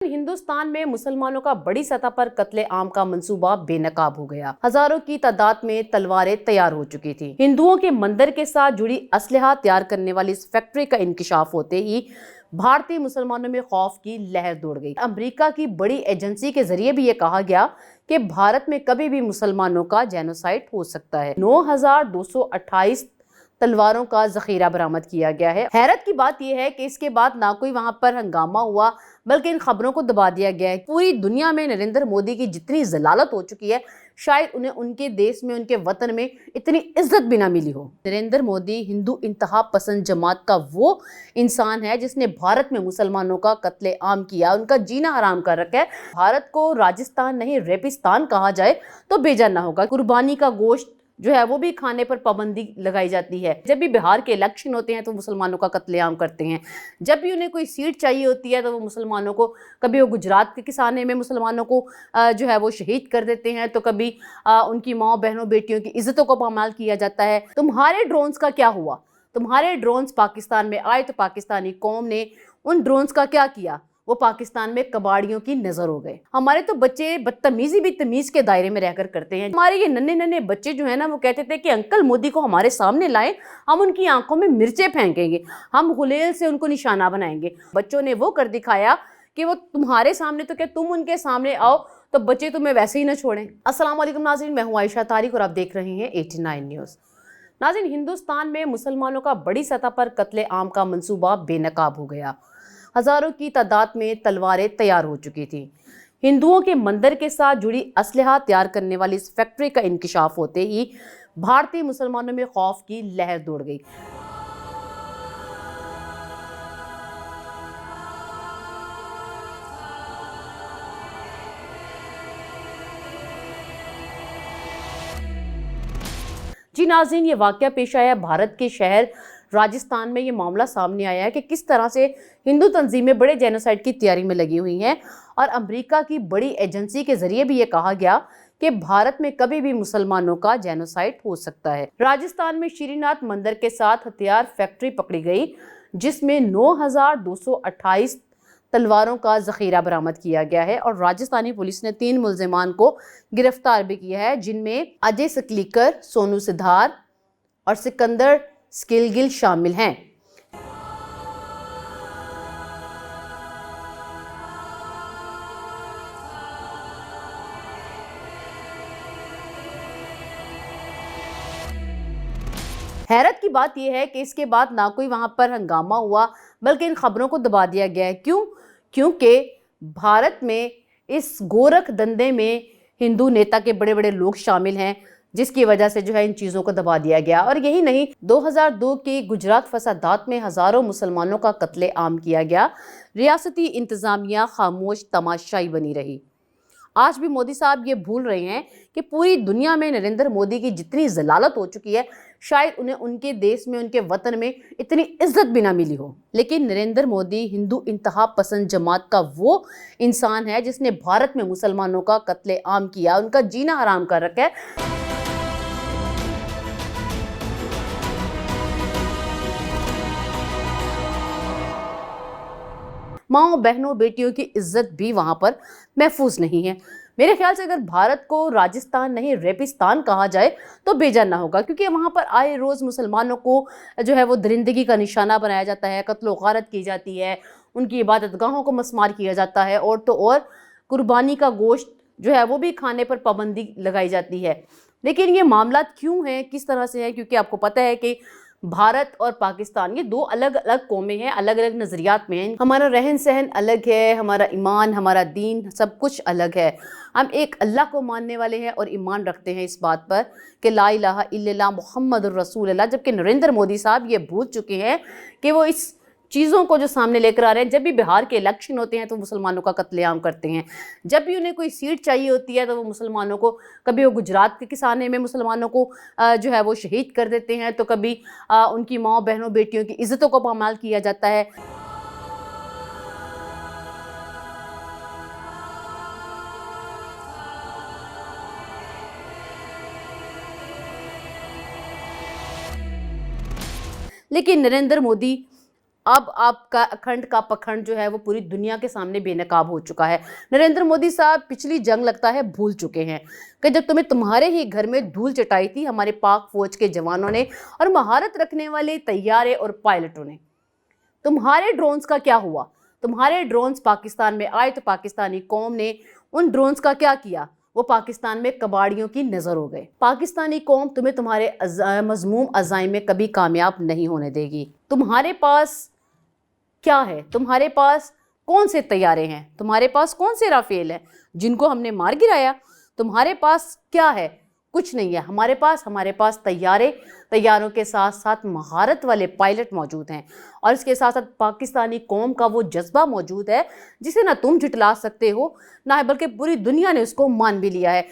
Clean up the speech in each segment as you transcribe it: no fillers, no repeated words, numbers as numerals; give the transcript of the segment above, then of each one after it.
हिंदुस्तान में मुसलमानों का बड़ी सतह पर कत्ले आम का मंसूबा बेनकाब हो गया। हजारों की तादाद में तलवारें तैयार हो चुकी थी। हिंदुओं के मंदिर के साथ जुड़ी असलहा तैयार करने वाली इस फैक्ट्री का इंकिशाफ होते ही भारतीय मुसलमानों में खौफ की लहर दौड़ गई। अमेरिका की बड़ी एजेंसी के जरिए भी ये कहा गया कि भारत में कभी भी मुसलमानों का जेनोसाइड हो सकता है। 9,228 तलवारों का जखीरा बरामद किया गया है। हैरत की बात यह है कि इसके बाद ना कोई वहां पर हंगामा हुआ, बल्कि इन खबरों को दबा दिया गया है। पूरी दुनिया में नरेंद्र मोदी की जितनी जलालत हो चुकी है, शायद उन्हें उनके देश में, उनके वतन में इतनी इज्जत भी ना मिली हो। नरेंद्र मोदी हिंदू इंतहा पसंद जमात का वो इंसान है जिसने भारत में मुसलमानों का कत्ले आम किया, उनका जीना हराम कर रखा है। भारत को राजस्थान नहीं रेपिस्तान कहा जाए तो बेजान ना होगा। कुर्बानी का गोश्त जो है वो भी खाने पर पाबंदी लगाई जाती है। जब भी बिहार के इलेक्शन होते हैं तो मुसलमानों का कत्लेआम करते हैं। जब भी उन्हें कोई सीट चाहिए होती है तो वो मुसलमानों को, कभी वो गुजरात के किसाने में मुसलमानों को जो है वो शहीद कर देते हैं, तो कभी उनकी माँ बहनों बेटियों की इज्जतों को पामाल किया जाता है। तुम्हारे ड्रोन्स का क्या हुआ? तुम्हारे ड्रोन्स पाकिस्तान में आए तो पाकिस्तानी कौम ने उन ड्रोन्स का क्या किया? वो पाकिस्तान में कबाड़ियों की नजर हो गए। हमारे तो बच्चे बदतमीजी भी तमीज के दायरे में रहकर करते हैं। हमारे ये नन्हे नन्हे बच्चे जो है ना, वो कहते थे कि अंकल मोदी को हमारे सामने लाएं, हम उनकी आंखों में मिर्चें फेंकेंगे, हम गुलेल से उनको निशाना बनाएंगे। बच्चों ने वो कर दिखाया कि वो तुम्हारे सामने, तो क्या तुम उनके सामने आओ तो बच्चे तुम्हें वैसे ही ना छोड़ें। अस्सलाम वालेकुम नाज़रीन, मैं हूं आयशा तारिक और आप देख रहे हैं 89 न्यूज़। नाज़रीन, हिंदुस्तान में मुसलमानों का बड़ी सतह पर कत्ले आम का मंसूबा बेनकाब हो गया। हजारों की तादाद में तलवारें तैयार हो चुकी थी। हिंदुओं के मंदिर के साथ जुड़ी असलहा तैयार करने वाली इस फैक्ट्री का इंकिशाफ होते ही भारतीय मुसलमानों में खौफ की लहर दौड़ गई। जी नाज़रीन, ये वाकया पेश आया भारत के शहर राजस्थान में। ये मामला सामने आया है कि किस तरह से हिंदू तंजीमें बड़े जेनोसाइड की तैयारी में लगी हुई हैं, और अमेरिका की बड़ी एजेंसी के जरिए भी ये कहा गया कि भारत में कभी भी मुसलमानों का जेनोसाइड हो सकता है। राजस्थान में श्रीनाथ मंदिर के साथ हथियार फैक्ट्री पकड़ी गई, जिसमें 9,228 तलवारों का जखीरा बरामद किया गया है, और राजस्थानी पुलिस ने 3 मुल्जिमान को गिरफ्तार भी किया है, जिनमें अजय सकलीकर, सोनू सिद्धार और सिकंदर स्किलगिल शामिल हैं। हैरत की बात यह है कि इसके बाद ना कोई वहां पर हंगामा हुआ, बल्कि इन खबरों को दबा दिया गया है। क्योंकि भारत में इस गोरख धंधे में हिंदू नेता के बड़े बड़े लोग शामिल हैं, जिसकी वजह से जो है इन चीज़ों को दबा दिया गया। और यही नहीं, 2002 की गुजरात फसादात में हज़ारों मुसलमानों का कत्ले आम किया गया। रियासती इंतज़ामिया खामोश तमाशाई बनी रही। आज भी मोदी साहब ये भूल रहे हैं कि पूरी दुनिया में नरेंद्र मोदी की जितनी जलालत हो चुकी है, शायद उन्हें उनके देश में, उनके वतन में इतनी इज्जत भी ना मिली हो। लेकिन नरेंद्र मोदी हिंदू इंतहा पसंद जमात का वो इंसान है जिसने भारत में मुसलमानों का कत्ले आम किया, उनका जीना हराम कर रखा है। माँ बहनों बेटियों की इज्जत भी वहां पर महफूज नहीं है। मेरे ख्याल से अगर भारत को राजस्थान नहीं रेपिस्तान कहा जाए तो बेजान ना होगा, क्योंकि वहां पर आए रोज मुसलमानों को जो है वो दरिंदगी का निशाना बनाया जाता है, कत्लो गारत की जाती है, उनकी इबादतगाहों को मस्मार किया जाता है, और तो और कुर्बानी का गोश्त जो है वो भी खाने पर पाबंदी लगाई जाती है। लेकिन ये मामला क्यों है, किस तरह से है? क्योंकि आपको पता है कि भारत और पाकिस्तान ये 2 अलग अलग कौमें हैं, अलग अलग नज़रियात में हैं। हमारा रहन सहन अलग है, हमारा ईमान, हमारा दीन, सब कुछ अलग है। हम एक अल्लाह को मानने वाले हैं और ईमान रखते हैं इस बात पर कि ला इलाहा इल्लल्लाह मुहम्मदुर रसूलुल्लाह, जबकि नरेंद्र मोदी साहब ये भूल चुके हैं कि वो इस चीज़ों को जो सामने लेकर आ रहे हैं। जब भी बिहार के इलेक्शन होते हैं तो मुसलमानों का कत्लेआम करते हैं। जब भी उन्हें कोई सीट चाहिए होती है तो वो मुसलमानों को, कभी वो गुजरात के किसाने में मुसलमानों को जो है वो शहीद कर देते हैं, तो कभी उनकी माँ बहनों बेटियों की इज्जतों को पामाल किया जाता है। लेकिन नरेंद्र मोदी अब आपका अखंड का पखंड जो है वो पूरी दुनिया के सामने बेनकाब हो चुका है। नरेंद्र मोदी साहब पिछली जंग लगता है भूल चुके हैं कि जब तुम्हारे ही घर में धूल चटाई थी हमारे पाक फौज के जवानों ने और महारत रखने वाले तैयारे और पायलटों ने। तुम्हारे ड्रोन्स का क्या हुआ? तुम्हारे ड्रोन्स पाकिस्तान में आए तो पाकिस्तानी कौम ने उन ड्रोन्स का क्या किया? वो पाकिस्तान में कबाड़ियों की नजर हो गए। पाकिस्तानी कौम तुम्हें तुम्हारे मजमूम अज़ाइम में कभी कामयाब नहीं होने देगी। तुम्हारे पास क्या है? तुम्हारे पास कौन से तैयारे हैं? तुम्हारे पास कौन से राफेल हैं जिनको हमने मार गिराया? तुम्हारे पास क्या है? कुछ नहीं है। हमारे पास तैयारों के साथ साथ महारत वाले पायलट मौजूद हैं और इसके साथ साथ पाकिस्तानी कौम का वो जज्बा मौजूद है जिसे ना तुम झुठला सकते हो ना बल्कि पूरी दुनिया ने उसको मान भी लिया है।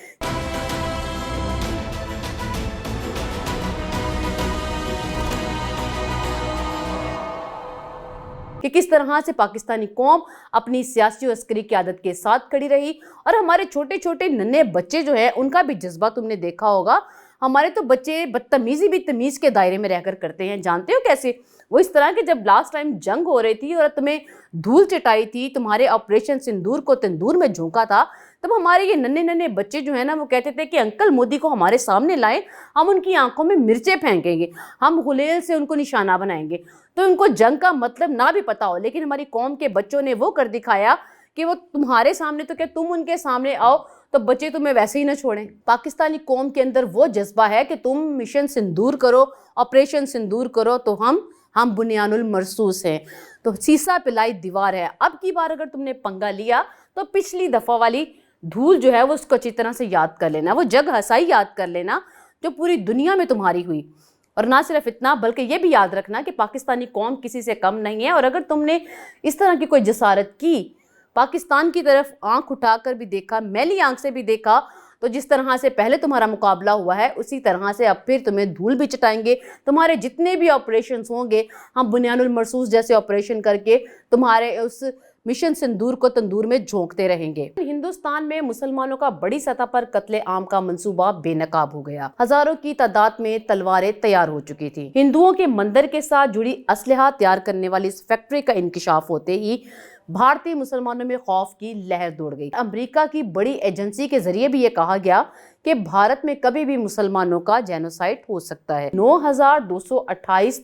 कि किस तरह से पाकिस्तानी कौम अपनी सियासी और अस्करी क़यादत के साथ खड़ी रही और हमारे छोटे छोटे नन्हे बच्चे जो है उनका भी जज्बा तुमने देखा होगा। हमारे तो बच्चे बदतमीजी भी तमीज़ के दायरे में रहकर करते हैं। जानते हो कैसे? वो इस तरह के जब लास्ट टाइम जंग हो रही थी और तुम्हें धूल चटाई थी, तुम्हारे ऑपरेशन सिंदूर को तंदूर में झोंका था, तब हमारे ये नन्हे नन्हे बच्चे जो है ना वो कहते थे कि अंकल मोदी को हमारे सामने लाएं, हम उनकी आंखों में मिर्चें फेंकेंगे, हम गुलेल से उनको निशाना बनाएंगे। तो उनको जंग का मतलब ना भी पता हो, लेकिन हमारी कौम के बच्चों ने वो कर दिखाया कि वो तुम्हारे सामने तो क्या तुम उनके सामने आओ तो बच्चे तुम्हें वैसे ही ना छोड़ें। पाकिस्तानी कौम के अंदर वो जज्बा है कि तुम मिशन सिंदूर करो, ऑपरेशन सिंदूर करो तो हम बुनियानुल मरसूस हैं, तो सीसा पिलाई दीवार है। अब की बार अगर तुमने पंगा लिया तो पिछली दफ़ा वाली धूल जो है वो उसको अच्छी तरह से याद कर लेना, वो जग हसाई याद कर लेना जो पूरी दुनिया में तुम्हारी हुई। और ना सिर्फ इतना बल्कि ये भी याद रखना कि पाकिस्तानी कौम किसी से कम नहीं है और अगर तुमने इस तरह की कोई जसारत की, पाकिस्तान की तरफ आंख उठाकर भी देखा, मैली आंख से भी देखा, तो जिस तरह से पहले तुम्हारा मुकाबला हुआ है उसी तरह से अब फिर तुम्हें धूल भी चटाएंगे। तुम्हारे जितने भी ऑपरेशंस होंगे हम बुनियानुल मरसूस जैसे ऑपरेशन करके तुम्हारे उस मिशन सिंदूर को तंदूर में झोंकते रहेंगे। हिंदुस्तान में मुसलमानों का बड़ी सतह पर कत्ले आम का मंसूबा बेनकाब हो गया। हजारों की तादाद में तलवारें तैयार हो चुकी थी। हिंदुओं के मंदिर के साथ जुड़ी असलहा तैयार करने वाली इस फैक्ट्री का इंकिशाफ होते ही भारतीय मुसलमानों में खौफ की लहर दौड़ गई। अमेरिका की बड़ी एजेंसी के जरिए भी ये कहा गया कि भारत में कभी भी मुसलमानों का जेनोसाइड हो सकता है। 9,228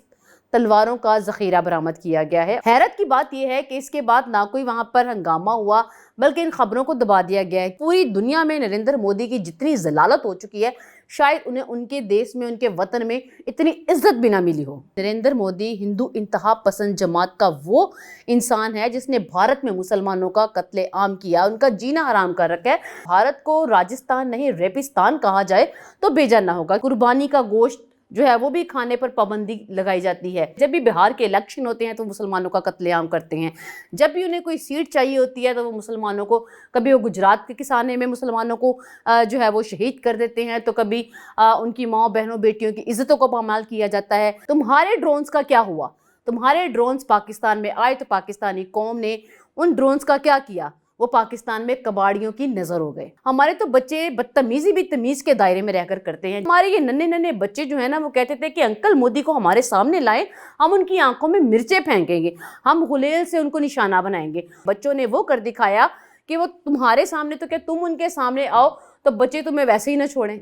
तलवारों का जखीरा बरामद किया गया है। हैरत की बात यह है कि इसके बाद ना कोई वहां पर हंगामा हुआ बल्कि इन खबरों को दबा दिया गया है। पूरी दुनिया में नरेंद्र मोदी की जितनी जलालत हो चुकी है शायद उन्हें उनके देश में, उनके वतन में इतनी इज्जत भी ना मिली हो। नरेंद्र मोदी हिंदू इंतहा पसंद जमात का वो इंसान है जिसने भारत में मुसलमानों का कत्ले आम किया, उनका जीना हराम कर रखा है। भारत को राजस्थान नहीं रेपिस्तान कहा जाए तो बेजा ना होगा। कुर्बानी का गोश्त जो है वो भी खाने पर पाबंदी लगाई जाती है। जब भी बिहार के इलेक्शन होते हैं तो मुसलमानों का कत्लेआम करते हैं। जब भी उन्हें कोई सीट चाहिए होती है तो वो मुसलमानों को, कभी वो गुजरात के किसाने में मुसलमानों को जो है वो शहीद कर देते हैं, तो कभी उनकी माँ बहनों बेटियों की इज्जतों को पामाल किया जाता है। तुम्हारे ड्रोन्स का क्या हुआ? तुम्हारे ड्रोन्स पाकिस्तान में आए तो पाकिस्तानी कौम ने उन ड्रोन्स का क्या किया? वो पाकिस्तान में कबाड़ियों की नजर हो गए। हमारे तो बच्चे बदतमीजी भी तमीज के दायरे में रहकर करते हैं। हमारे ये नन्हे नन्हे बच्चे जो है ना वो कहते थे कि अंकल मोदी को हमारे सामने लाएं, हम उनकी आंखों में मिर्चें फेंकेंगे, हम गुलेल से उनको निशाना बनाएंगे। बच्चों ने वो कर दिखाया कि वो तुम्हारे सामने तो क्या तुम उनके सामने आओ तो बच्चे तुम्हें वैसे ही ना छोड़ें।